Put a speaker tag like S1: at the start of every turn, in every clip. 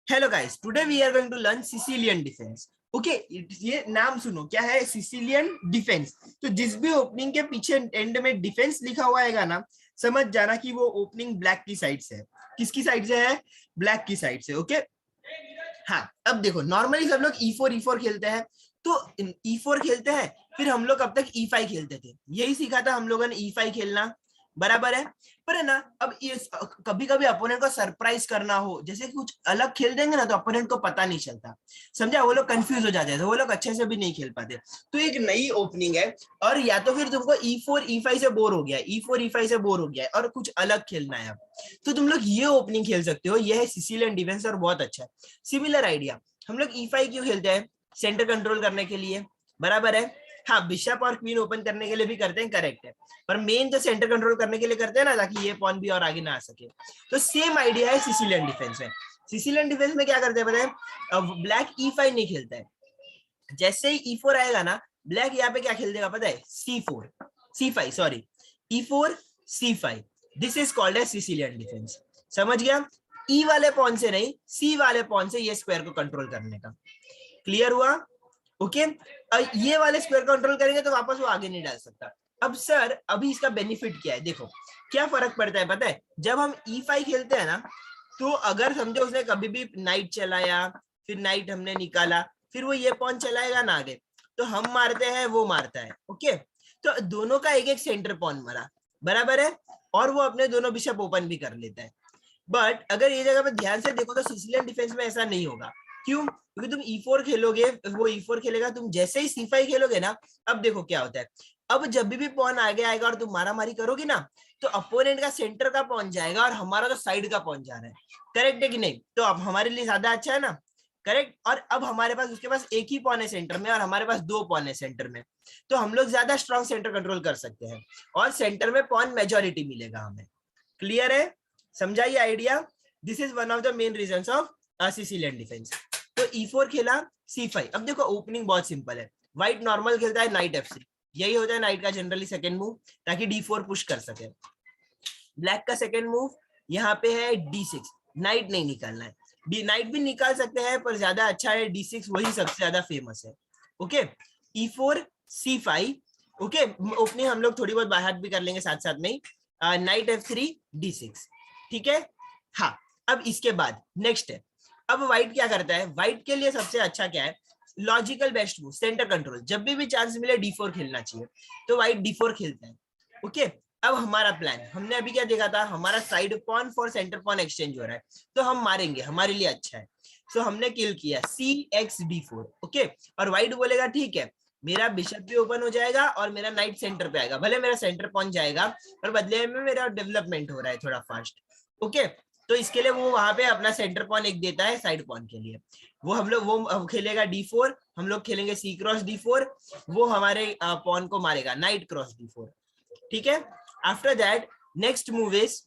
S1: Hello guys, today we are going to learn Sicilian defence. Okay, ये नाम सुनो, क्या है सिसिलियन डिफेंस। तो जिस भी ओपनिंग के पीछे एंड में डिफेंस लिखा हुआ है ना, समझ जाना कि वो ओपनिंग ब्लैक की साइड से है। किसकी साइड से है? ब्लैक की साइड से। ओके हाँ, अब देखो नॉर्मली सब लोग E4 खेलते हैं। तो E4 खेलते हैं, फिर हम लोग अब तक E5 खेलते थे, यही सीखा था हम लोगों ने, E5 खेलना। बराबर है। पर है ना, अब ये कभी कभी अपोनेंट को सरप्राइज करना हो, जैसे कुछ अलग खेल देंगे ना, तो अपोनेंट को पता नहीं चलता। समझा? वो लोग कंफ्यूज हो जाते हैं, तो वो लोग अच्छे से भी नहीं खेल पाते। तो एक नई ओपनिंग है, और या तो फिर तुमको E4 E5 से बोर हो गया है, E4 E5 से बोर हो गया है और कुछ अलग खेलना है, तो तुम लोग ये ओपनिंग खेल सकते हो। ये है सिसिलियन डिफेंस और बहुत अच्छा है। सिमिलर आइडिया, हम लोग E5 क्यों खेलते हैं? सेंटर कंट्रोल करने के लिए। बराबर है। हाँ, बिशप और क्वीन ओपन करने के लिए भी करते हैं, करेक्ट है। पर मेन तो सेंटर कंट्रोल करने के लिए करते हैं ना, ताकि ये पॉन भी और आगे ना आ सके। तो सेम आइडिया है सिसिलियन डिफेंस में। सिसिलियन डिफेंस में क्या करते हैं पता है? ब्लैक E5 नहीं खेलता है। जैसे ही E4 आएगा ना, ब्लैक यहाँ पे क्या खेल देगा पता है? C5 sorry, E4 C5। This is called as Sicilian defence. समझ गया? E वाले पॉन से नहीं, C वाले पॉन से ये स्क्वायर को कंट्रोल करने का। क्लियर हुआ? ओके। ये वाले स्क्वायर कंट्रोल करेंगे तो वापस वो आगे नहीं डाल सकता। अब सर, अभी इसका बेनिफिट क्या है? देखो क्या फर्क पड़ता है पता है? जब हम E5 खेलते हैं ना, तो अगर समझो उसने कभी भी नाइट चलाया, फिर नाइट हमने निकाला, फिर वो ये पॉन चलाएगा ना आगे, तो हम मारते हैं, वो मारता है। ओके, तो दोनों का एक एक सेंटर पॉन मरा। बराबर है। और वो अपने दोनों बिशप ओपन भी कर लेता है। बट अगर ये जगह पे ध्यान से देखो तो सिसिलियन डिफेंस में ऐसा नहीं होगा। क्यों? क्योंकि तुम E4 खेलोगे, वो E4 खेलेगा, तुम जैसे ही C5 खेलोगे ना, अब देखो क्या होता है। अब जब भी पॉन आगे आएगा और तुम मारा मारी करोगे ना, तो अपोनेंट का सेंटर का पॉन जाएगा और हमारा तो साइड का पॉन जा रहा है। करेक्ट है कि नहीं? तो अब हमारे लिए ज्यादा अच्छा है ना। करेक्ट। और अब हमारे पास, उसके पास एक ही पॉन है सेंटर में और हमारे पास दो पॉन है सेंटर में, तो हम लोग ज्यादा स्ट्रॉन्ग सेंटर कंट्रोल कर सकते हैं और सेंटर में पॉन मेजोरिटी मिलेगा हमें। क्लियर है? समझा ये idea? This is one of the main reason of Sicilian defence. तो E4 खेला, C5। अब देखो ओपनिंग बहुत सिंपल है। व्हाइट नॉर्मल खेलता है नाइट F3, यही होता है नाइट का जनरली सेकंड मूव, ताकि D4 पुश कर सके। ब्लैक का सेकंड मूव यहाँ पे है D6, नाइट नहीं निकालना है। नाइट भी निकाल सकते हैं, पर ज्यादा अच्छा है D6, वही सबसे ज्यादा फेमस है। Okay, E4 C5। Okay, opening हम लोग थोड़ी बहुत बाहर भी कर लेंगे साथ साथ में ही। Night F3 D6। ठीक है। हाँ, अब इसके बाद नेक्स्ट है, अब व्हाइट क्या करता है? व्हाइट के लिए सबसे अच्छा क्या है? Logical best move centre control. जब भी चांस मिले D4 खेलना चाहिए, तो व्हाइट D4 खेलता है। ओके, अब हमारा प्लान, हमने अभी क्या देखा था? हमारा side pawn for centre pawn exchange हो रहा है, तो हम मारेंगे, हमारे लिए अच्छा है। सो हमने किल किया CX D4। ओके, और व्हाइट बोलेगा ठीक है, मेरा बिशप भी ओपन हो जाएगा और मेरा नाइट सेंटर पे आएगा, भले मेरा सेंटर पॉन जाएगा, पर बदले में मेरा डेवलपमेंट हो रहा है थोड़ा फास्ट। ओके, तो इसके लिए वो वहां पे अपना सेंटर पॉन एक देता है साइड पॉन के लिए। वो हम लोग, वो खेलेगा D4, हम लोग खेलेंगे C×D4, वो हमारे पॉन को मारेगा नाइट×D4। ठीक है। After that next move is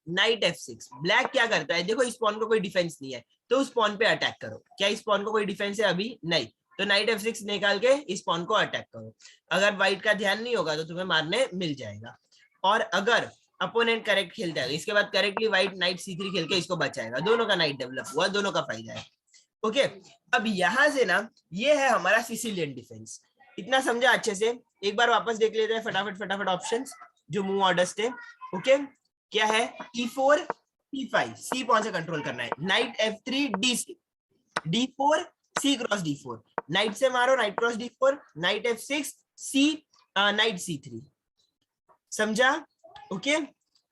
S1: night F6। Black क्या करता है? देखो इस पॉन को कोई डिफेंस नहीं है, तो उस पॉन पे अटैक करो। क्या इस पॉन को कोई डिफेंस है? अभी नहीं, तो नाइट F6 निकाल के इस पॉन को अटैक करो। अगर व्हाइट का ध्यान नहीं होगा तो तुम्हें मारने मिल जाएगा। और अगर अपोनेंट करेक्ट खेलता है, इसके बाद करेक्टली व्हाइट नाइट C3 खेल के इसको बचाएगा। दोनों का नाइट डेवलप हुआ, दोनों का फायदा है। ओके, अब यहां से ना, ये है हमारा सिसिलियन डिफेंस। इतना समझा अच्छे से? एक बार वापस देख लेते हैं फटाफट फटाफट ऑप्शंस जो मूव ऑर्डर्स थे। ओके, क्या है? E4 C5, सी पॉन से कंट्रोल करना है। Night F3 D6, D4 C×D4, night से मारो नाइट×D4, night F6 C, night C3। समझा? ओके।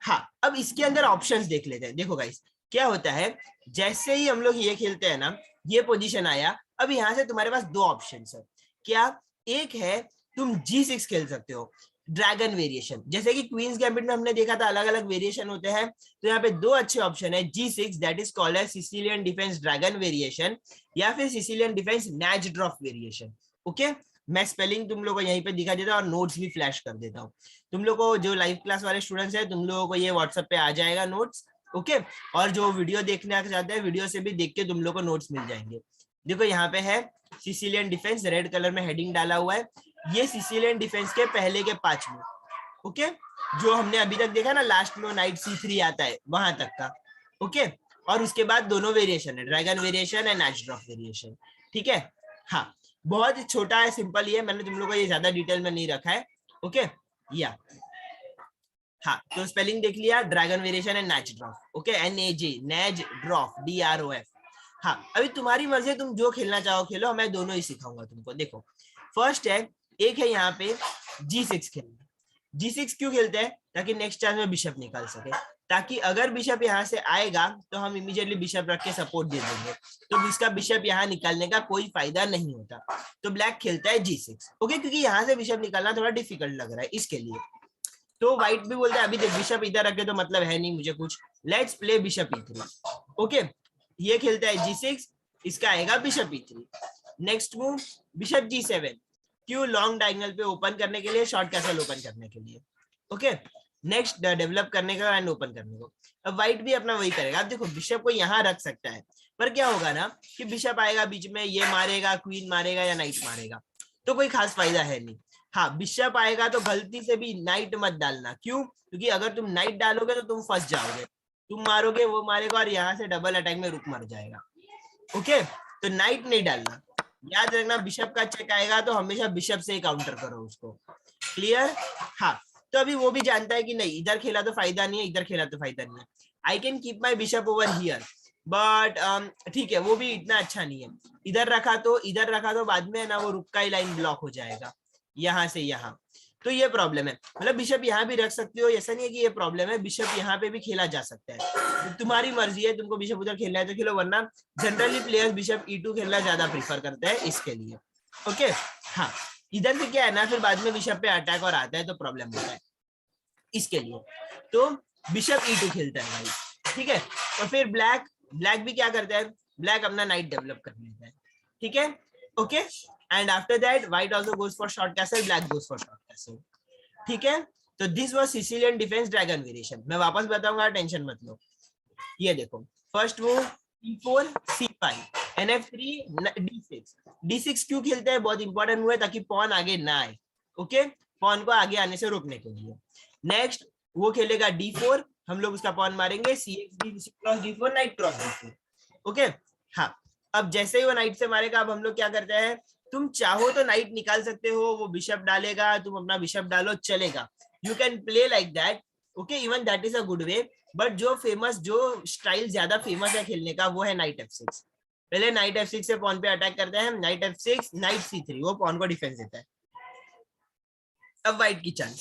S1: हाँ, अब इसके अंदर ऑप्शंस देख लेते हैं। देखो गाइस, क्या होता है, जैसे ही हम लोग ये खेलते हैं ना, ये पोजीशन आया, अब यहां से तुम्हारे पास दो ऑप्शंस है। क्या? एक है तुम G6 खेल सकते हो, ड्रैगन वेरिएशन। जैसे कि क्वींस गैम्बिट में हमने देखा था अलग अलग वेरिएशन होते हैं, तो यहाँ पे दो अच्छे ऑप्शन है। G6 that is called as Sicilian defence dragon variation, या फिर सिसिलियन डिफेंस नैच ड्रॉप वेरिएशन। ओके, मैं स्पेलिंग तुम लोग को यहीं पे दिखा देता हूँ और नोट्स भी फ्लैश कर देता हूँ। तुम लोग को जो लाइव क्लास वाले स्टूडेंट्स हैं, तुम लोगों को ये व्हाट्सएप पे आ जाएगा नोट्स। ओके, और जो वीडियो देखने चाहते हैं, वीडियो से भी देख के तुम लोग को नोट्स मिल जाएंगे। देखो यहाँ पे है सिसिलियन डिफेंस, रेड कलर में हेडिंग डाला हुआ है। ये सिसिलियन डिफेंस के पहले के 5 में। ओके, जो हमने अभी तक देखा ना, लास्ट में नाइट C3 आता है वहां तक का। ओके, और उसके बाद दोनों वेरिएशन है, dragon variation and edge drop variation, ठीक है। हाँ, बहुत ही छोटा है, सिंपल ही है, मैंने तुम लोगों को ये ज्यादा डिटेल में नहीं रखा है, ओके या हाँ। तो स्पेलिंग देख लिया, dragon variation and Naz drop, okay, NAJ, Naz drop, DROF। हाँ, अभी तुम्हारी मर्जी है, तुम जो खेलना चाहो खेलो, मैं दोनों ही सिखाऊंगा तुमको। देखो फर्स्ट है, एक है यहाँ पे G6 खेलना। G6 क्यों खेलते हैं? ताकि नेक्स्ट चांस में बिशप निकाल सके, ताकि अगर बिशप यहाँ से आएगा तो हम इमीडिएटली बिशप रख के सपोर्ट दे देंगे, तो इसका बिशप यहाँ निकालने का कोई फायदा नहीं होता। तो ब्लैक खेलता है G6, ओके, क्योंकि यहाँ से बिशप निकालना थोड़ा डिफिकल्ट लग रहा है इसके लिए। तो व्हाइट भी बोलता है अभी देख बिशप इधर रखे तो मतलब है नहीं मुझे कुछ, let's play bishop E3, okay. ये खेलता है G6, इसका आएगा bishop E3। Next move bishop G7, क्यों? लॉन्ग डायगोनल पे ओपन करने के लिए, शॉर्ट कैसल ओपन करने के लिए, ओके। नेक्स्ट डेवलप करने का एंड ओपन करने को। अब व्हाइट भी अपना वही करेगा। अब देखो बिशप को यहाँ रख सकता है, पर क्या होगा ना कि बिशप आएगा बीच में, ये मारेगा, क्वीन मारेगा या नाइट मारेगा, तो कोई खास फायदा है नहीं। हाँ, बिशप आएगा तो गलती से भी नाइट मत डालना, क्यों? क्योंकि अगर तुम नाइट डालोगे तो तुम फंस जाओगे, तुम मारोगे वो मारेगा और यहाँ से डबल अटैक में रुक मर जाएगा, ओके। तो नाइट नहीं डालना, याद रखना बिशप का चेक आएगा तो हमेशा बिशप से ही काउंटर करो उसको, क्लियर? हाँ, तो अभी वो भी जानता है कि नहीं इधर खेला तो फायदा नहीं है, इधर खेला तो फायदा नहीं है, I can keep my bishop over here, but ठीक है, वो भी इतना अच्छा नहीं है। इधर रखा तो बाद में ना वो रुक का ही लाइन ब्लॉक हो जाएगा यहाँ से यहाँ, तो ये प्रॉब्लम है। मतलब बिशप यहाँ भी रख सकते हो, ऐसा नहीं है कि ये प्रॉब्लम है, बिशप यहाँ पे भी खेला जा सकता है, तो तुम्हारी मर्जी है, तुमको बिशप उधर खेलना है तो खेलो, वरना जनरली प्लेयर्स बिशप E2 खेलना ज्यादा प्रीफर करते हैं इसके लिए, ओके। हाँ, इधर से क्या है ना, फिर बाद में बिशप पे अटैक और आता है तो प्रॉब्लम होता है इसके लिए, तो बिशप E2 खेलता है भाई, ठीक है। और फिर ब्लैक भी क्या करता है, ब्लैक अपना नाइट डेवलप कर लेता है, ठीक है, okay. And after that white also goes for short castle, black goes for short castle, ठीक है। तो this was Sicilian defence dragon variation. मैं वापस बताऊंगा, टेंशन मत लो। ये देखो first move E4 C5 NF3 D6। D6 क्यों खेलते हैं? बहुत इंपॉर्टेंट हुआ है ताकि पॉन आगे ना आए, ओके, पॉन को आगे आने से रोकने के लिए। नेक्स्ट वो खेलेगा D4, हम लोग उसका पॉन मारेंगे, C cross D4, night cross D4, okay. हाँ, अब जैसे ही वो नाइट से मारेगा, अब हम लोग क्या करते हैं, तुम चाहो तो नाइट निकाल सकते हो, वो बिशप डालेगा, तुम अपना बिशप डालो, चलेगा, you can play like that, okay, even that is a good way. But जो स्टाइल ज्यादा फेमस है खेलने का वो है नाइट F6। पहले नाइट F6 से पॉन पे अटैक करते हैं, नाइट F6 नाइट C3, वो पॉन को डिफेंस देता है। अब व्हाइट की चांस,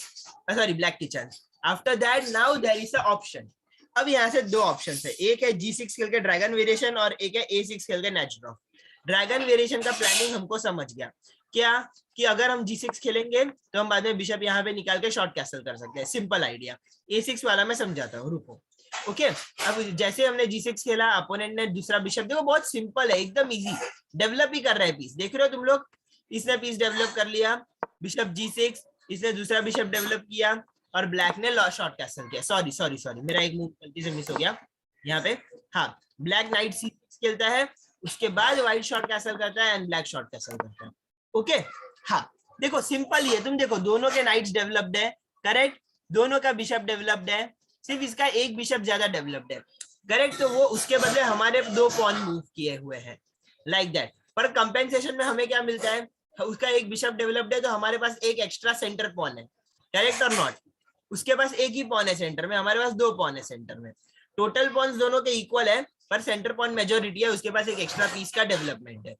S1: सॉरी ब्लैक की chance. After that now there is a option. अब यहाँ से दो ऑप्शन है, एक है G6 खेल के ड्रैगन वेरिएशन और एक है A6 खेल के नेच ड्रॉप। ड्रैगन वेरिएशन का प्लानिंग हमको समझ गया, क्या कि अगर हम G6 खेलेंगे तो हम बाद में बिशप यहाँ पे निकाल के शॉर्ट कैसल कर सकते हैं, सिंपल आइडिया। A6 वाला मैं समझाता हूँ, रुको, ओके। अब जैसे हमने G6 खेला, अपोनेंट ने दूसरा बिशप, देखो बहुत सिंपल है, एकदम इजी, डेवलप ही कर रहा है पीस, देख रहे हो तुम लोग, इसने पीस डेवलप कर लिया, बिशप G6, इसने दूसरा बिशप डेवलप किया और ब्लैक ने शॉर्ट कैसल किया। सॉरी मेरा एक मूव गलती से मिस हो गया यहाँ पे। हाँ, ब्लैक नाइट C6 खेलता है, उसके बाद व्हाइट शॉर्ट कैसल करता है एंड ब्लैक शॉर्ट कैसल करता है, ओके। हाँ, देखो सिंपल ही है, तुम देखो दोनों के नाइट्स डेवलप्ड है, करेक्ट, दोनों का बिशप डेवलप्ड है, सिर्फ इसका एक बिशप ज्यादा डेवलप्ड है, करेक्ट। तो वो उसके बदले हमारे दो पॉन मूव किए हुए हैं, लाइक दैट। पर कंपेंसेशन में हमें क्या मिलता है, उसका एक बिशप डेवलप्ड है तो हमारे पास एक एक्स्ट्रा सेंटर पॉन है, करेक्ट और नॉट? उसके पास एक ही पॉन है सेंटर में, हमारे पास दो पॉन है सेंटर में, टोटल पॉन्स दोनों के इक्वल है, पर सेंटर पॉइंट मेजोरिटी है, उसके पास एक एक्स्ट्रा पीस का डेवलपमेंट है,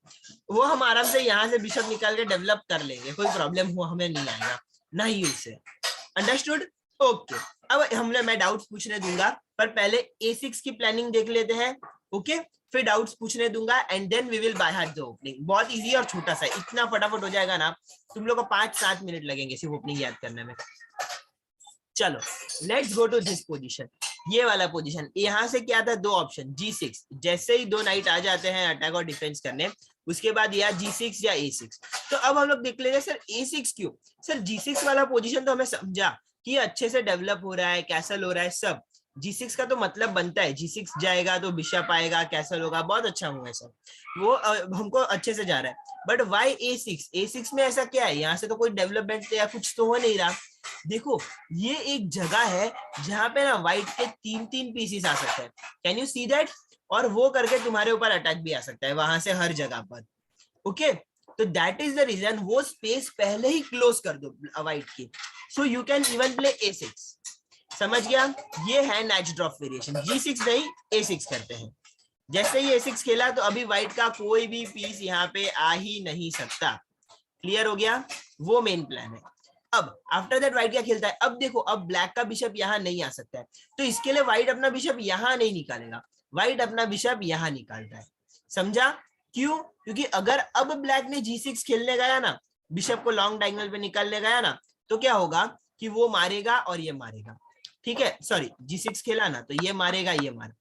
S1: वो हम आराम से यहाँ से बिशप निकाल के डेवलप कर लेंगे, कोई प्रॉब्लम हुआ हमें नहीं आएगा, ना ही उससे, अंडरस्टूड, ओके। अब मैं डाउट्स पूछने दूंगा, पर पहले A6 की प्लानिंग देख लेते हैं, ओके, फिर डाउट्स पूछने दूंगा and then we will by heart the opening. बहुत इजी और छोटा सा, इतना फटाफट हो जाएगा ना, तुम लोग को 5-7 मिनट लगेंगे सिर्फ ओपनिंग याद करने में। चलो let's go to this position, ये वाला पोजीशन। यहाँ से क्या था, दो ऑप्शन, G6, जैसे ही दो नाइट आ जाते हैं अटैक और डिफेंस करने, उसके बाद या G6 या A6। तो अब हम लोग देख लेंगे सर A6 क्यों, सर G6 वाला पोजीशन तो हमें समझा कि अच्छे से डेवलप हो रहा है, कैसल हो रहा है सब, G6 का तो मतलब बनता है, G6 जाएगा तो बिशप आएगा, कैसल होगा, बहुत अच्छा हुआ है सर, वो हमको अच्छे से जा रहा है। बट वाई A6 में ऐसा क्या है, यहाँ से तो कोई डेवलपमेंट या कुछ तो हो नहीं रहा। देखो ये एक जगह है जहां पे ना व्हाइट के 3-3 पीसेस आ सकते हैं, कैन यू सी दैट, और वो करके तुम्हारे ऊपर अटैक भी आ सकता है वहां से हर जगह पर। ओके, तो दैट इज द रीजन वो स्पेस पहले ही क्लोज कर दो व्हाइट की, so you can even play a6। समझ गया? ये है नेच ड्रॉप वेरिएशन। g6 नहीं a6 करते हैं। जैसे ही a6 खेला तो अभी व्हाइट का कोई भी पीस यहाँ पे आ ही नहीं सकता। क्लियर हो गया? वो मेन प्लान है। अब आफ्टर दैट व्हाइट क्या खेलता है? अब देखो, अब ब्लैक का बिशप यहाँ नहीं आ सकता है, तो इसके लिए व्हाइट अपना बिशप यहाँ नहीं निकालेगा, व्हाइट अपना बिशप यहाँ निकालता है। समझा? क्यों? क्योंकि अगर अब ब्लैक ने g6 खेलने गया ना, बिशप को लॉन्ग डायगोनल पे निकालने गया ना, तो क्या होगा कि वो मारेगा और ये मारेगा। ठीक है, सॉरी g6 खेला ना तो ये मारेगा, ये मारेगा।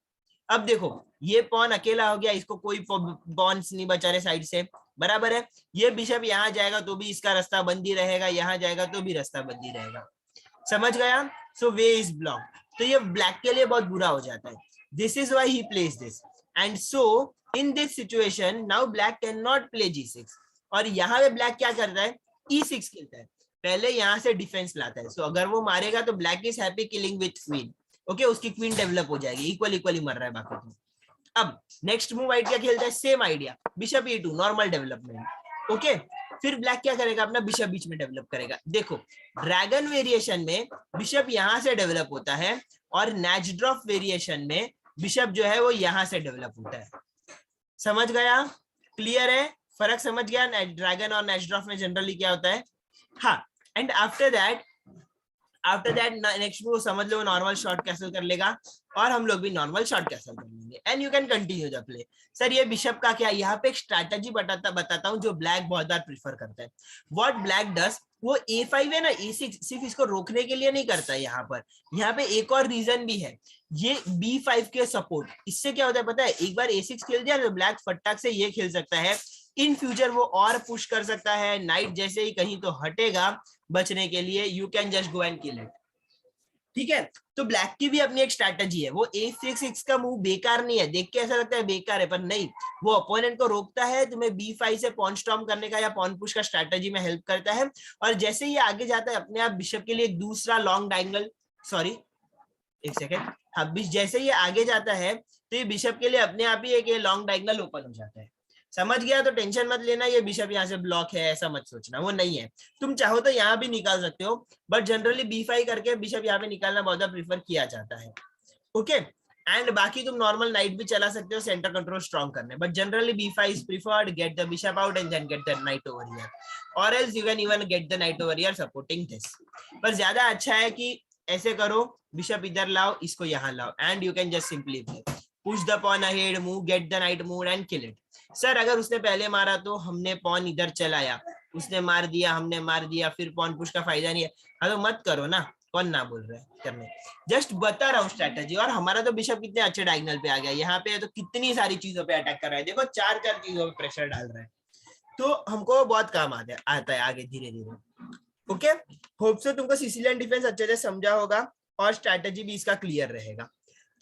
S1: अब देखो ये पॉन अकेला हो गया, इसको कोई पॉन्स नहीं बचा रहे साइड से, बराबर है। ये बिशप यहाँ जाएगा तो भी इसका रास्ता बंद ही रहेगा, यहाँ जाएगा तो भी रास्ता बंद ही रहेगा। समझ गया? सो वे इज ब्लॉक। तो ये ब्लैक के लिए बहुत बुरा हो जाता है। This is why he place this, and so in this situation now black can not play g6। और यहाँ पे ब्लैक क्या करता है? e6 खेलता है, पहले यहाँ से डिफेंस लाता है। सो अगर वो मारेगा तो black is happy killing with queen. Okay, उसकी क्वीन डेवलप हो जाएगी, इक्वल इक्वली मर रहा है बाकी तो। अब नेक्स्ट मूव व्हाइट क्या खेलता है? Same idea, bishop e2 normal development. Okay, फिर ब्लैक क्या करेगा? अपना बिशप बीच में डेवलप करेगा। देखो ड्रैगन वेरिएशन में बिशप यहां से डेवलप होता है, और नेच ड्रॉप वेरिएशन में बिशप जो है वो यहां से डेवलप होता है। समझ गया? क्लियर है? फर्क समझ गया? ड्रैगन और नेच ड्रॉप में जनरली क्या होता है? हाँ, and after that next move समझ लो नॉर्मल शॉट कैसल कर लेगा, और हम लोग भी नॉर्मल शॉट कैसल कर लेंगे, and you can continue the play. Sir ये बिशप का क्या? यहाँ पे एक स्ट्रैटेजी बताता हूँ जो ब्लैक बहुत बार प्रीफर करता है। व्हाट ब्लैक डज, वो a5 है ना, a6 सिर्फ इसको रोकने के लिए नहीं करता है। यहाँ पे एक और रीजन भी है, ये b5 के सपोर्ट। इससे क्या होता है पता है? एक बार a6 खेल दिया तो ब्लैक फटाक से ये खेल सकता है, इन फ्यूचर वो और पुश कर सकता है। नाइट जैसे ही कहीं तो हटेगा बचने के लिए, you can just go and kill it. ठीक है, तो ब्लैक की भी अपनी एक स्ट्रैटेजी है। वो a6 का मूव बेकार नहीं है, देख के ऐसा लगता है बेकार है, पर नहीं, वो अपोनेंट को रोकता है, तुम्हें b5 से पॉन स्टॉर्म करने का या पॉन पुश का स्ट्रैटेजी में हेल्प करता है। और जैसे ही आगे जाता है अपने आप बिशप के लिए एक दूसरा लॉन्ग डायगोनल, सॉरी एक सेकेंड, हाँ, जैसे ही आगे जाता है तो ये बिशप के लिए अपने आप ही एक लॉन्ग डायगोनल ओपन हो जाता है। समझ गया? तो टेंशन मत लेना ये बिशप यहाँ से ब्लॉक है ऐसा मत सोचना, वो नहीं है। तुम चाहो तो यहाँ भी निकाल सकते हो, बट जनरली b5 करके बिशप यहाँ पे निकालना बहुत प्रीफर किया जाता है। ओके, एंड बाकी तुम नॉर्मल नाइट भी चला सकते हो सेंटर कंट्रोल स्ट्रॉन्ग करने, but generally b5 is preferred, get the bishop out and then get the knight over here, और else you can even get the knight over here supporting this. पर ज्यादा अच्छा है कि ऐसे करो, बिशप इधर लाओ, इसको यहाँ लाओ, and you can just simply play push the pawn ahead, move, get the knight move and kill it. Sir अगर उसने पहले मारा तो हमने पॉन इधर चलाया, उसने मार दिया, हमने मार दिया, फिर पॉन पुश का फायदा नहीं है। हाँ तो मत करो ना, कौन ना बोल रहा है करने, जस्ट बता रहा हूँ स्ट्रैटेजी। और हमारा तो बिशप कितने अच्छे डायगोनल पे आ गया, यहाँ पे तो कितनी सारी चीजों पे अटैक कर रहा है, देखो चार चीजों पे प्रेशर डाल रहा है, तो हमको बहुत काम आता है आगे धीरे धीरे। ओके, होप सो तुमको सिसिलियन डिफेंस अच्छे से समझा होगा और स्ट्रैटेजी भी इसका क्लियर रहेगा।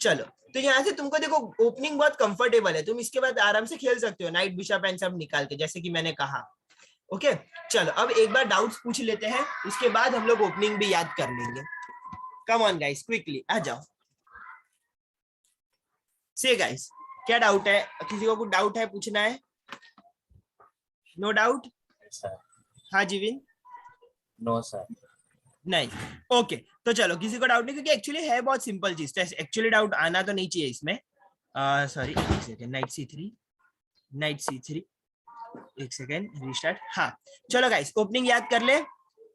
S1: चलो, तो यहाँ से तुमको देखो ओपनिंग बहुत कंफर्टेबल है, तुम इसके बाद आराम से खेल सकते हो नाइट बिशप एंड सब निकाल के, जैसे कि मैंने कहा। ओके, चलो अब एक बार डाउट्स पूछ लेते हैं, उसके बाद हम लोग ओपनिंग भी याद कर लेंगे। कम ऑन गाइस, क्विकली आ जाओ। से गाइस, क्या डाउट है? किसी को कुछ डाउट है, पूछना है? No doubt? हाँ जीविन?
S2: No sir.
S1: नहीं, ओके, तो चलो किसी को डाउट नहीं, क्योंकि एक्चुअली है बहुत सिंपल चीज, तो एक्चुअली डाउट आना तो नहीं चाहिए इसमें। सॉरी एक सेकेंड, नाइट c3, एक सेकेंड, रीस्टार्ट। हाँ चलो गाइस, ओपनिंग याद कर ले।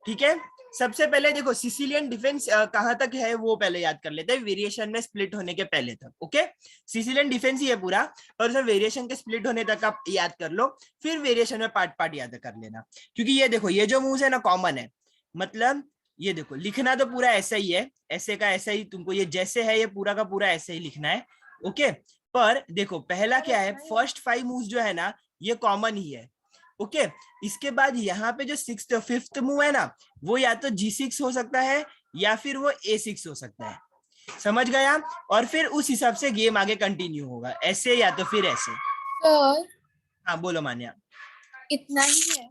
S1: ठीक है, सबसे पहले देखो सिसिलियन डिफेंस कहाँ तक है वो पहले याद कर लेते हैं, वेरिएशन में स्प्लिट होने के पहले तक। ओके, सिसिलियन डिफेंस ही है पूरा, और सर वेरिएशन के स्प्लिट होने तक आप याद कर लो, फिर वेरिएशन में पार्ट याद कर लेना। क्योंकि ये देखो ये जो मूव्स है ना कॉमन है, मतलब ये देखो लिखना तो पूरा ऐसा ही है, ऐसे का ऐसा ही तुमको, ये जैसे है ये पूरा का पूरा ऐसे ही लिखना है। ओके, पर देखो पहला क्या है, फर्स्ट 5 मूव्स जो है ना ये कॉमन ही है। ओके, इसके बाद यहाँ पे जो 5th मूव है ना, वो या तो g6 हो सकता है या फिर वो a6 हो सकता है। समझ गया? और फिर उस हिसाब से गेम आगे कंटिन्यू होगा, ऐसे या तो फिर ऐसे।
S3: सर
S1: हाँ बोलो मान्या।
S3: इतना ही है?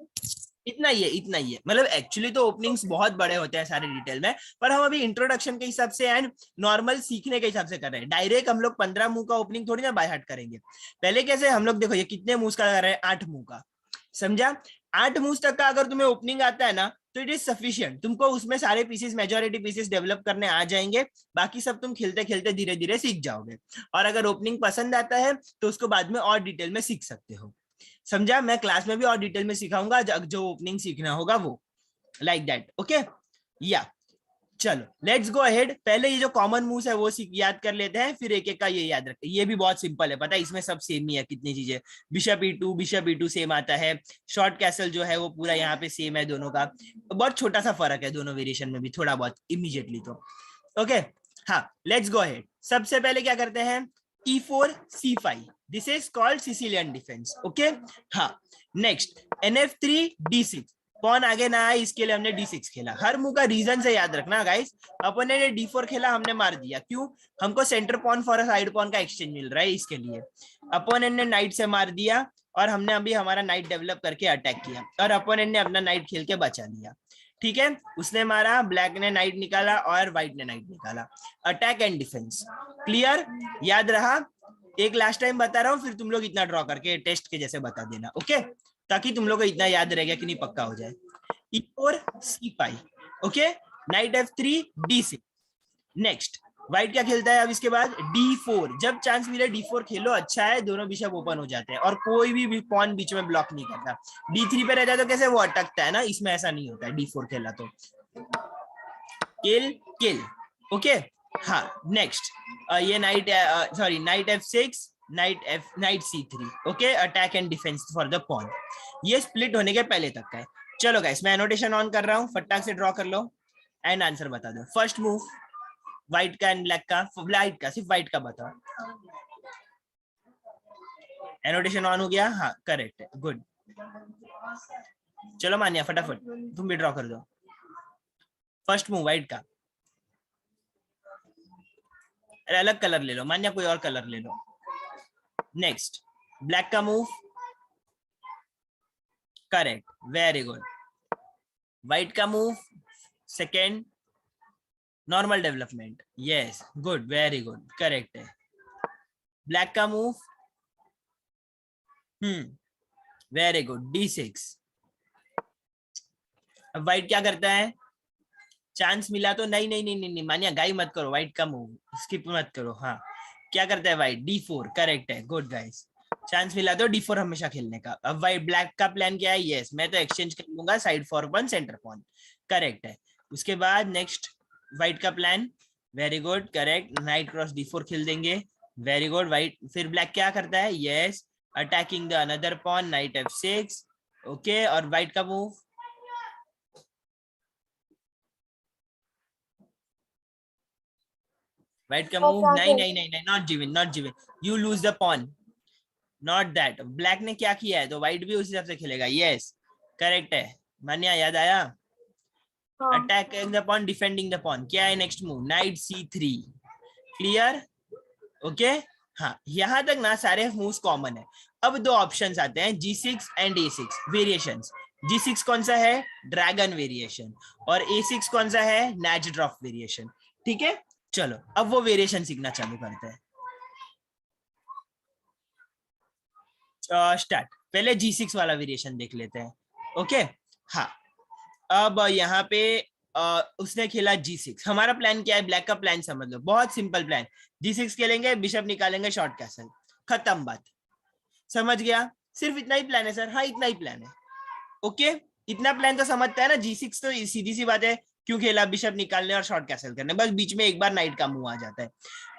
S1: इतना ही है, इतना ही है। मतलब एक्चुअली तो ओपनिंग्स बहुत बड़े होते हैं सारे डिटेल में, पर हम अभी इंट्रोडक्शन के हिसाब से एंड नॉर्मल सीखने के हिसाब से कर रहे हैं। डायरेक्ट हम लोग 15 मुंह का ओपनिंग थोड़ी ना बाय हार्ट करेंगे। पहले कैसे हम लोग, देखो ये कितने मुंह का कर रहे हैं, 8 मुंह का, समझा। 8 मुंह तक का अगर तुम्हें ओपनिंग आता है ना, तो इट इज सफिशियंट, तुमको उसमें सारे पीसेस, मेजोरिटी पीसेस डेवलप करने आ जाएंगे। बाकी सब तुम खेलते खेलते धीरे धीरे सीख जाओगे। और अगर ओपनिंग पसंद आता है तो उसको बाद में और डिटेल में सीख सकते हो, समझा। मैं क्लास में भी और डिटेल में सिखाऊंगा, जो ओपनिंग सीखना होगा वो, लाइक दैट, ओके। या चलो लेट्स गो अहेड। पहले ये जो कॉमन मूव्स है वो याद कर लेते हैं, फिर एक एक का ये याद रखते हैं। ये भी बहुत सिंपल है, पता है, इसमें सब सेम ही है, कितनी चीजें। बिशप ई टू सेम आता है। शॉर्ट कैसल जो है वो पूरा यहाँ पे सेम है दोनों का। बहुत छोटा सा फर्क है दोनों वेरिएशन में भी, थोड़ा बहुत इमीडिएटली तो, ओके। हाँ, लेट्स गो अहेड। सबसे पहले क्या करते हैं, E4 C5, this is called Sicilian defence, okay. हाँ, नेक्स्ट NF3 D6, पॉन आगे ना आए इसके लिए हमने D6 खेला। हर मूव का रीजन से याद रखना गाइस। अपन ने D4 खेला, हमने मार दिया, क्यों? हमको centre pawn for side pawn का एक्सचेंज मिल रहा है, इसके लिए। अपोनेंट ने नाइट से मार दिया, और हमने अभी हमारा नाइट डेवलप करके अटैक किया, और अपोनेंट ने अपना नाइट खेल के बचा लिया, ठीक है। उसने मारा, ब्लैक ने नाइट निकाला और व्हाइट ने नाइट निकाला। अटैक एंड डिफेंस, क्लियर, याद रहा। एक लास्ट टाइम बता रहा हूँ, फिर तुम लोग इतना ड्रॉ करके टेस्ट के जैसे बता देना, ओके, ताकि तुम लोग को इतना याद रहेगा कि नहीं, पक्का हो जाए। E4 C5, okay. Night F3 D6। Next white क्या खेलता है अब इसके बाद, D4। जब चांस मिले D4 खेलो, अच्छा है, दोनों बिशप ओपन हो जाते हैं और कोई भी पॉन बीच में ब्लॉक नहीं करता। D3 पे रहता है तो कैसे वो अटकता है ना, इसमें ऐसा नहीं होता है, D4 खेला तो किल किल, ओके। हाँ, नेक्स्ट ये knight, sorry, knight F6, knight C3, okay. Attack and defence for the pawn. ये स्प्लिट होने के पहले तक का है। चलो गाइस, मैं एनोटेशन ऑन कर रहा हूँ, फटाक से ड्रॉ कर लो एंड आंसर बता दो। फर्स्ट मूव व्हाइट का एंड ब्लैक का, व्हाइट का, सिर्फ व्हाइट का बताओ। एनोटेशन ऑन हो गया, हाँ करेक्ट है, गुड। चलो मानिया, फटाफट तुम भी ड्रॉ कर दो। फर्स्ट मूव व्हाइट का, अरे अलग कलर ले लो मान्या, कोई और कलर ले लो। नेक्स्ट ब्लैक का move, correct, very good. White का move, second, normal development, yes, good, very good, correct है। ब्लैक का मूव, वेरी गुड, D6। अब व्हाइट क्या करता है, चांस मिला तो, नहीं नहीं नहीं नहीं, नहीं मानिया, गाई मत करो, व्हाइट का मूव स्किप मत करो। हाँ, क्या करता है व्हाइट, D4, करेक्ट है, गुड गाइस। चांस मिला तो D4 हमेशा खेलने का। अब व्हाइट, ब्लैक का प्लान क्या है, यस, मैं तो एक्सचेंज कर लूंगा side for one centre pawn, correct है। उसके बाद नेक्स्ट व्हाइट का plan, very good, correct, knight cross D4 खेल देंगे, वेरी गुड। व्हाइट, फिर ब्लैक क्या करता है, yes, attacking the another pawn, knight F6, okay. और व्हाइट का मूव, व्हाइट का मूव, नहीं नहीं नहीं नहीं, not given, not given, you lose the pawn, not that. Black ने क्या किया है तो व्हाइट भी उस हिसाब से खेलेगा, यस, करेक्ट है। मान्या, याद आया। Attacking the pawn, defending the pawn, क्या है next move, knight C3, clear, okay. हाँ, यहां तक ना सारे मूव्स कॉमन है। अब दो ऑप्शंस आते हैं, G6 and A6 variations. G6 कौन सा है, ड्रैगन वेरिएशन, और A6 कौन सा है, नैच ड्रॉप वेरिएशन, ठीक है। चलो अब वो वेरिएशन सीखना चालू करते हैं। स्टार्ट, पहले G6 वाला वेरिएशन देख लेते हैं, ओके। हाँ, अब यहाँ पे उसने खेला G6। हमारा प्लान क्या है, ब्लैक का प्लान समझ लो, बहुत सिंपल प्लान। G6 खेलेंगे, बिशप निकालेंगे, शॉर्ट कैसल, खत्म बात, समझ गया। सिर्फ इतना ही प्लान है सर, हाँ इतना ही प्लान है, ओके। इतना प्लान तो समझता है ना, G6 तो सीधी सी बात है, क्यों खेला, बिशप निकालने और शॉर्ट कैसल करने, बस बीच में एक बार नाइट का मुंह आ जाता है,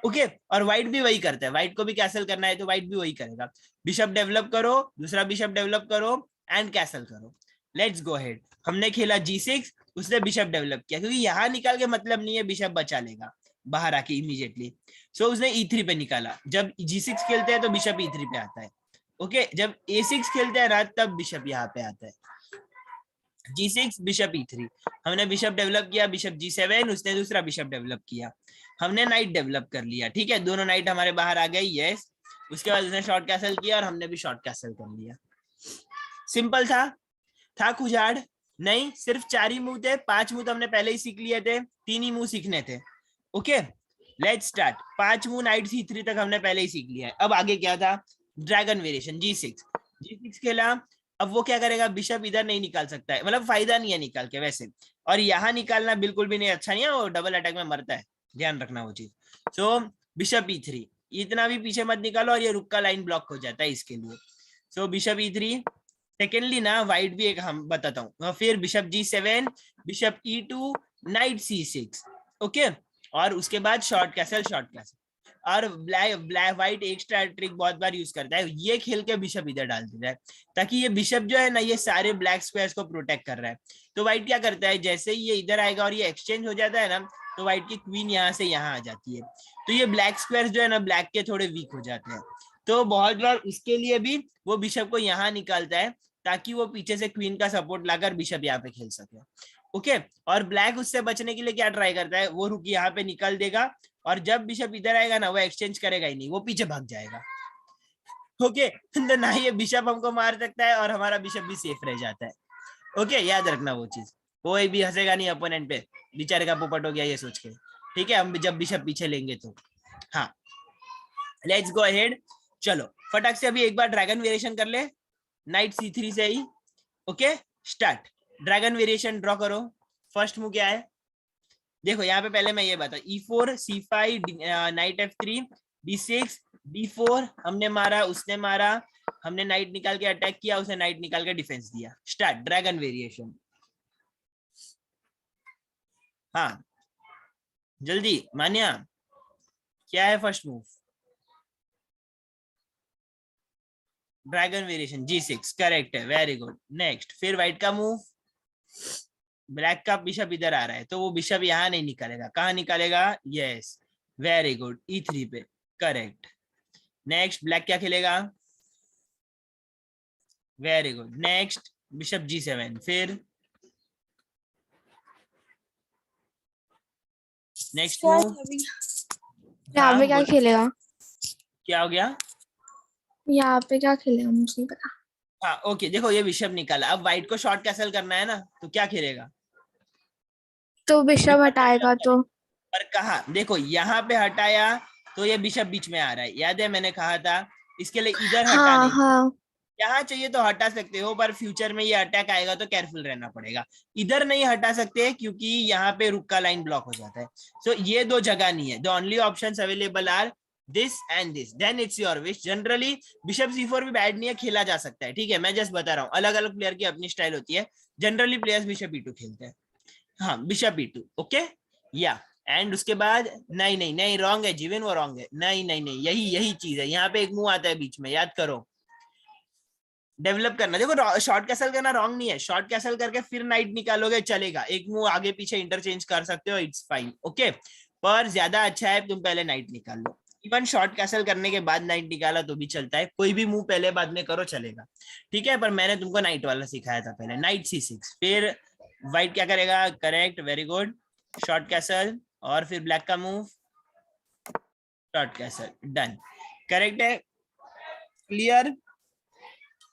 S1: ओके। और व्हाइट भी वही करता है, व्हाइट को भी कैसल करना है तो व्हाइट भी वही करेगा, बिशप डेवलप करो, दूसरा बिशप डेवलप करो एंड कैसल करो। लेट्स गो अहेड, हमने खेला G6, उसने बिशप डेवलप किया, क्योंकि यहाँ निकाल के मतलब नहीं है, बिशप बचा लेगा बाहर आके इमीडिएटली। सो उसने E3 पे निकाला। जब G6 खेलते हैं तो बिशप E3 पे आता है, ओके। जब A6 खेलते हैं ना, तब बिशप यहाँ पे आता है। G6, बिशप E3, हमने बिशप डेवलप किया, बिशप G7, उसने दूसरा बिशप डेवलप किया, हमने नाइट डेवलप कर लिया, ठीक है, दोनों नाइट हमारे बाहर आ गई, यस। उसके बाद उसने शॉर्ट कैसल किया और हमने भी शॉर्ट कैसल कर लिया, सिंपल था। था खुजाड़? नहीं, सिर्फ 4 ही मूव थे, 5 मूव तो हमने पहले ही सीख लिए थे, 3 ही मूव सीखने थे। Okay, let's start. 5 move knight C3 तक हमने पहले ही सीख लिया है। अब आगे क्या था? ड्रैगन वेरिएशन G6 खेला। अब वो क्या करेगा? बिशप इधर नहीं निकाल सकता है, मतलब फायदा नहीं है निकाल के वैसे, और यहाँ निकालना बिल्कुल भी नहीं, अच्छा नहीं है, वो डबल अटैक में मरता है, ध्यान रखना वो चीज। सो बिशप E3, इतना भी पीछे मत निकालो, और ये रुक का लाइन ब्लॉक हो जाता है इसके लिए। सो बिशप E3। सेकेंडली ना व्हाइट भी एक हम बताता हूँ, फिर bishop G7, bishop E2, night C6। Okay, और उसके बाद शॉर्ट कैसल। और ब्लैक व्हाइट एक ट्रिक बहुत बार यूज करता है, ये खेल के बिशप इधर डाल देता है, ताकि ये बिशप जो है ना, ये सारे ब्लैक स्क्वायर्स को प्रोटेक्ट कर रहा है। तो व्हाइट क्या करता है, जैसे ही ये इधर आएगा और ये एक्सचेंज हो जाता है ना, तो व्हाइट की क्वीन यहाँ से यहाँ आ जाती है, तो ये ब्लैक स्क्वायर्स जो है ना ब्लैक के थोड़े वीक हो जाते हैं। तो बहुत बार उसके लिए भी वो बिशप को यहाँ निकालता है, ताकि वो पीछे से क्वीन का सपोर्ट लाकर बिशप यहाँ पे खेल सके। ओके, और ब्लैक उससे बचने के लिए क्या ट्राई करता है, वो रुक यहाँ पे निकल देगा, और जब बिशप इधर आएगा ना, वो एक्सचेंज करेगा ही नहीं, वो पीछे भाग जाएगा। ओके, तो ना ये बिशप हमको मार सकता है और हमारा बिशप भी सेफ रह जाता है। ओके, याद रखना वो चीज, कोई भी हंसेगा नहीं अपोनेंट पे, बेचारे का पोपट हो गया ये सोच के। ठीक है, हम जब बिशप पीछे लेंगे तो। हाँ, लेट्स गो अहेड। चलो फटाक से अभी एक बार ड्रैगन वेरिएशन कर ले, नाइट C3 से ही। Okay, start. Dragon variation draw करो। फर्स्ट मूव क्या है? देखो यहाँ पे पहले मैं ये बता, E4, C5, night F3, D6, D4, हमने मारा, उसने मारा, हमने नाइट निकाल के अटैक किया, उसने नाइट निकाल के डिफेंस दिया। Start dragon variation. हाँ जल्दी मान्या, क्या है first move? Dragon variation G6, correct है, वेरी गुड। नेक्स्ट, फिर व्हाइट का मूव। ब्लैक का बिशप इधर आ रहा है, तो वो बिशप यहाँ नहीं निकालेगा, कहाँ निकालेगा? यस, वेरी गुड, E3 पे, करेक्ट। नेक्स्ट, ब्लैक क्या खेलेगा? Very good. Next, bishop G7, फिर नेक्स्ट मूव।
S2: यहाँ पे क्या खेलेगा?
S1: क्या हो गया?
S2: यहाँ पे क्या खेलेगा मुझे नहीं पता।
S1: हाँ ओके, देखो ये बिशप निकाला, अब व्हाइट को शॉर्ट कैसल करना है ना, तो क्या खेलेगा?
S2: तो बिशप हटाएगा तो?
S1: पर कहा, देखो यहाँ पे हटाया तो ये बिशप बीच में आ रहा है, याद है मैंने कहा था, इसके लिए इधर हटा
S2: हाँ
S1: नहीं,
S2: हाँ,
S1: यहाँ चाहिए तो हटा सकते हो, पर फ्यूचर में ये अटैक आएगा तो केयरफुल रहना पड़ेगा। इधर नहीं हटा सकते क्योंकि यहाँ पे रुक का लाइन ब्लॉक हो जाता है। सो ये दो जगह नहीं है, the only options available are this and this, then it's your wish. Generally bishop C4 भी बैड नहीं है, खेला जा सकता है, ठीक है, मैं जस्ट बता रहा हूँ, अलग अलग प्लेयर की अपनी स्टाइल होती है। जनरली प्लेयर्स बिशप E2 खेलते हैं। हाँ, बिशप E2, ओके, या एंड उसके बाद नहीं नहीं नहीं, रॉन्ग है जीवन, वो रॉन्ग है, नहीं नहीं नहीं, यही यही चीज है, यहाँ पे एक मुंह आता है बीच में, याद करो, डेवलप करना। देखो शॉर्ट कैसल करना रॉन्ग नहीं है, शॉर्ट कैसल करके फिर नाइट निकालोगे चलेगा, एक मूव आगे पीछे इंटरचेंज कर सकते हो, इट्स फाइन, ओके, पर ज्यादा अच्छा है तुम पहले नाइट निकाल लो। इवन शॉर्ट कैसल करने के बाद नाइट निकाला तो भी चलता है, कोई भी मूव पहले बाद में करो चलेगा, ठीक है, पर मैंने तुमको नाइट वाला सिखाया था पहले, नाइट C6, फिर व्हाइट क्या करेगा? Correct, very good, short castle, और फिर ब्लैक का move, short castle, done, correct है, क्लियर?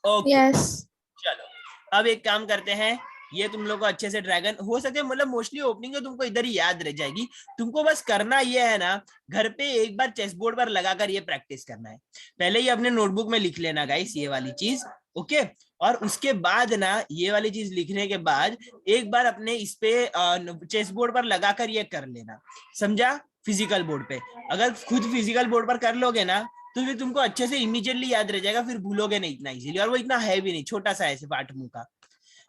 S1: Okay,
S2: yes.
S1: चलो अब एक काम करते हैं, ये तुम लोग को अच्छे से ड्रैगन हो सके, मतलब मोस्टली ओपनिंग तो तुमको इधर ही याद रह जाएगी, तुमको बस करना ये है ना, घर पे एक बार चेस बोर्ड पर लगाकर ये प्रैक्टिस करना है, पहले ही अपने नोटबुक में लिख लेना गाइस ये वाली चीज, ओके, और उसके बाद ना ये वाली चीज लिखने के बाद एक बार अपने इस पे चेस बोर्ड पर लगाकर ये कर लेना, समझा? फिजिकल बोर्ड पे, अगर खुद फिजिकल बोर्ड पर कर लोगे ना, तो फिर तुमको अच्छे से इमीडिएटली याद रह जाएगा, फिर भूलोगे नहीं इतना इजीली, और वो इतना है भी नहीं, छोटा सा है सिर्फ 8 मुंह का।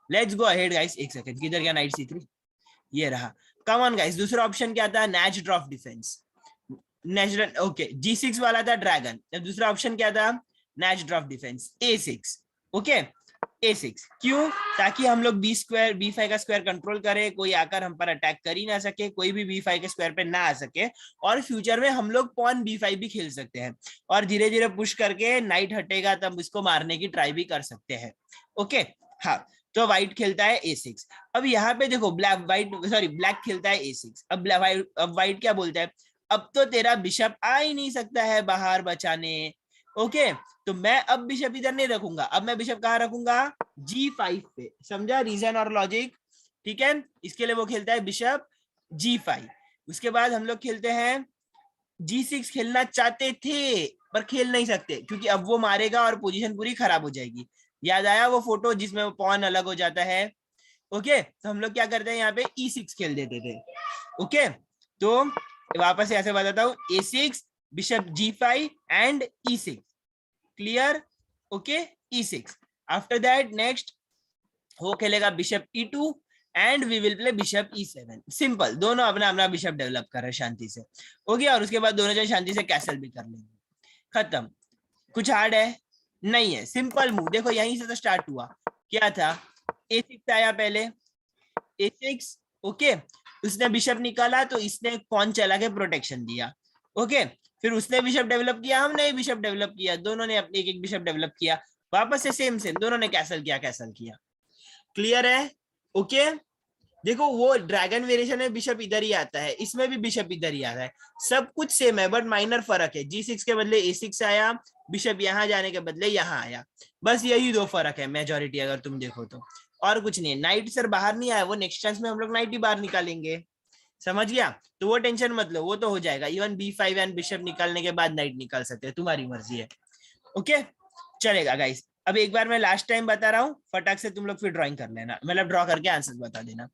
S1: लेट्स गो अहेड गाइस, एक सेकंड, किधर गया नाइट C3, ये रहा, कम ऑन गाइस। दूसरा ऑप्शन क्या था? नेच drop defence, natural, okay, G6 वाला था ड्रैगन, दूसरा ऑप्शन क्या था? नेच drop defence, A6, okay, A6 क्यों? ताकि हम लोग B5 का स्क्वायर कंट्रोल करें, कोई आकर हम पर अटैक कर ही ना सके, कोई भी B5 के स्क्वायर पे ना आ सके, और फ्यूचर में हम लोग पॉन B5 भी खेल सकते हैं, और धीरे धीरे पुश करके नाइट हटेगा तब इसको मारने की ट्राई भी कर सकते हैं, ओके। हाँ, तो व्हाइट खेलता है A6। अब यहाँ पे देखो ब्लैक खेलता है A6। अब व्हाइट क्या बोलता है? अब तो तेरा बिशप आ ही नहीं सकता है बाहर बचाने, ओके, तो मैं अब बिशप इधर नहीं रखूंगा, अब मैं बिशप कहाँ रखूंगा? G5 पे, समझा रीजन और लॉजिक, ठीक है। इसके लिए वो खेलता है बिशप G5। उसके बाद हम लोग खेलते हैं G6, खेलना चाहते थे पर खेल नहीं सकते क्योंकि अब वो मारेगा और पोजीशन पूरी खराब हो जाएगी। याद आया वो फोटो जिसमें वो पॉन अलग हो जाता है। ओके, तो हम लोग क्या करते हैं यहाँ पे E6 खेल देते थे। ओके, तो वापस से ऐसे बताता हूँ, A6, bishop G5 and E6, clear. Okay, E6। After that next वो खेलेगा bishop E2 and we will play bishop E7। Simple, दोनों अपना अपना बिशप डेवलप कर रहे हैं शांति से। ओके, और उसके बाद दोनों जन शांति से कैसल भी कर लेंगे, खत्म। कुछ हार्ड है नहीं है, सिंपल मूव। देखो यहीं से तो स्टार्ट हुआ, क्या था, A6 आया पहले, A6। ओके, उसने बिशप निकाला तो इसने कौन चला के प्रोटेक्शन दिया। ओके, फिर उसने बिशप डेवलप किया, हमने बिशप डेवलप किया, दोनों ने अपने एक एक बिशप डेवलप किया। वापस से सेम सेम, दोनों ने कैसल किया, कैसल किया। क्लियर है? ओके, देखो वो ड्रैगन वेरिएशन में बिशप इधर ही आता है, इसमें भी बिशप इधर ही आता है, सब कुछ सेम है बट माइनर फर्क है। G6 के बदले A6 आया, बिशप यहाँ जाने के बदले यहाँ आया, बस यही दो फर्क है मेजोरिटी अगर तुम देखो तो, और कुछ नहीं है। नाइट सर बाहर नहीं आया, वो नेक्स्ट चांस में हम लोग नाइट ही बाहर निकालेंगे, समझ गया? तो वो टेंशन मत लो, वो तो हो जाएगा। इवन B5 एंड बिशप निकालने के बाद नाइट निकाल सकते हैं, तुम्हारी मर्जी है। ओके, चलेगा गाइस। अब एक बार मैं लास्ट टाइम बता रहा हूँ, फटाक से तुम लोग फिर ड्राइंग कर लेना, मतलब ड्रॉ करके आंसर बता देना।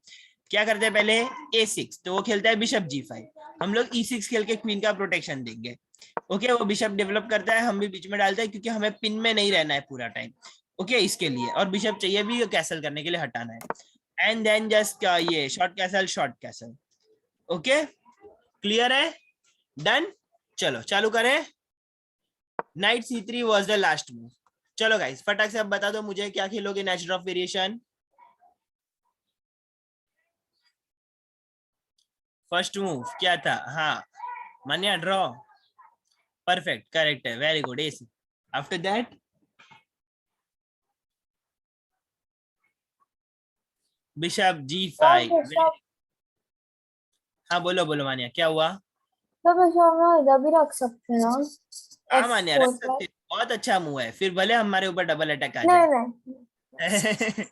S1: क्या करते हैं पहले, A6, तो वो खेलता है बिशप G5, हम लोग E6 खेल के क्वीन का प्रोटेक्शन देंगे। ओके, वो बिशप डेवलप करता है, हम भी बीच में डालते हैं क्योंकि हमें पिन में नहीं रहना है पूरा टाइम। ओके, इसके लिए, और बिशप चाहिए भी कैसल करने के लिए, हटाना है। एंड देन जस्ट ये short castle, short castle. Okay, clear है? डन, चलो चालू करें। Night C3 was the last move. चलो गाइस फटाक से अब बता दो मुझे, क्या खेलोगे next drop variation? First move क्या था? हाँ, मान्या ड्रॉ, परफेक्ट, करेक्ट है, very good. AC, after that bishop G5। हाँ बोलो बोलो मान्या, क्या हुआ?
S2: तो बिशप ना इधर भी रख सकते हैं ना,
S1: हाँ मान्या रख
S2: F4
S1: सकते, बहुत अच्छा मूव है, फिर भले हमारे ऊपर डबल अटैक आ
S2: नहीं
S1: जाए।
S2: नहीं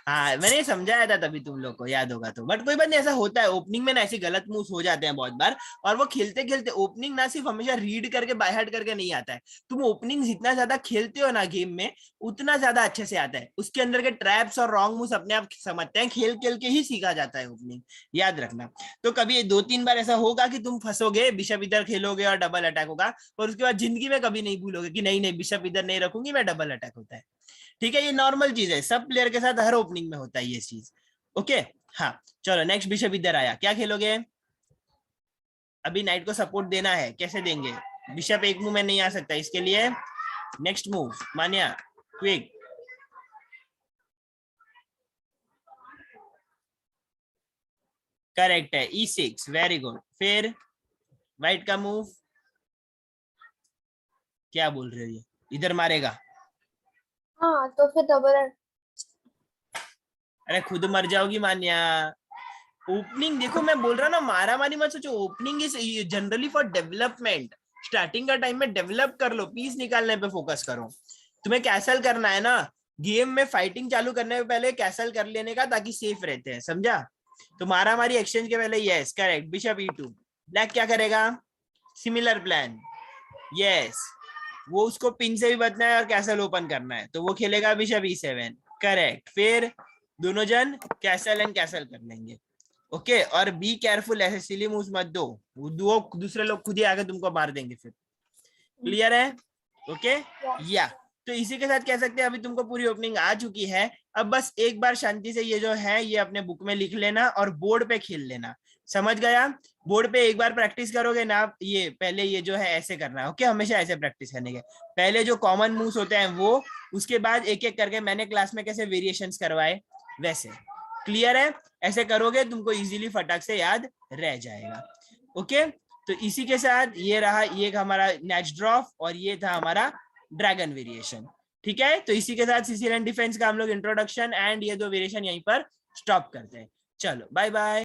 S1: हाँ मैंने समझाया था तभी, तुम लोग को याद होगा तो, बट कोई बात नहीं, ऐसा होता है ओपनिंग में ना, ऐसे गलत मूव्स हो जाते हैं बहुत बार। और वो खेलते खेलते ओपनिंग ना सिर्फ हमेशा रीड करके बाय हार्ट करके नहीं आता है, तुम ओपनिंग जितना ज्यादा खेलते हो ना गेम में, उतना ज्यादा अच्छे से आता है। उसके अंदर के ट्रैप्स और रॉन्ग मूव्स अपने आप समझते हैं, खेल खेल के ही सीखा जाता है ओपनिंग, याद रखना। तो कभी 2-3 बार ऐसा होगा कि तुम फंसोगे, बिशप इधर खेलोगे और डबल अटैक होगा, और उसके बाद जिंदगी में कभी नहीं भूलोगे कि नहीं नहीं बिशप इधर नहीं रखूंगी मैं, डबल अटैक होता है। ठीक है, ये नॉर्मल चीज है, सब प्लेयर के साथ हर ओपनिंग में होता है ये चीज। ओके, हाँ चलो नेक्स्ट बिशप इधर आया, क्या खेलोगे? अभी नाइट को सपोर्ट देना है, कैसे देंगे? बिशप एक मूव में नहीं आ सकता, इसके लिए नेक्स्ट मूव मान्या, क्विक। करेक्ट है, E6, वेरी गुड। फिर व्हाइट का मूव, क्या बोल रहे हो, ये इधर मारेगा?
S2: हाँ तो फिर डबल।
S1: अरे खुद मर जाओगी मान्या। ओपनिंग देखो, मैं बोल रहा ना, मारा मारी मत सोचो, opening is generally for development. Starting का टाइम में डेवलप कर लो, पीस निकालने पे फोकस करो। तुम्हें कैसल करना है ना, गेम में फाइटिंग चालू करने से पहले कैसल कर लेने का, ताकि सेफ रहते हैं, समझा? तो मारा मारी एक्सचेंज के पहले, yes correct, bishop E2। Black क्या करेगा? सिमिलर प्लान, यस, वो उसको पिन से भी बचना है और कैसल ओपन करना है, तो वो खेलेगा बिशप E7, करेक्ट। फिर दोनों जन कैसल एंड कैसल कर लेंगे। ओके, और बी केयरफुल, ऐसे सिली मूव्स मत दो, वो दूसरे लोग खुद ही आके तुमको मार देंगे फिर। क्लियर है? ओके, या तो इसी के साथ कह सकते हैं अभी तुमको पूरी ओपनिंग आ चुकी है। अब बस एक बार शांति से ये जो है ये अपने बुक में लिख लेना और बोर्ड पे खेल लेना, समझ गया? बोर्ड पे एक बार प्रैक्टिस करोगे ना, ये पहले ये जो है ऐसे करना है। ओके, हमेशा ऐसे प्रैक्टिस करने के पहले जो कॉमन मूव्स होते हैं वो, उसके बाद एक एक करके मैंने क्लास में कैसे वेरिएशंस करवाए वैसे। क्लियर है? ऐसे करोगे तुमको इजीली फटाक से याद रह जाएगा। ओके, तो इसी के साथ ये रहा, ये हमारा नेक्स्ट ड्रॉप और ये था हमारा ड्रैगन वेरिएशन। ठीक है, तो इसी के साथ सिसिलियन डिफेंस का हम लोग इंट्रोडक्शन एंड ये दो वेरिएशन यहीं पर स्टॉप करते हैं। चलो बाय बाय।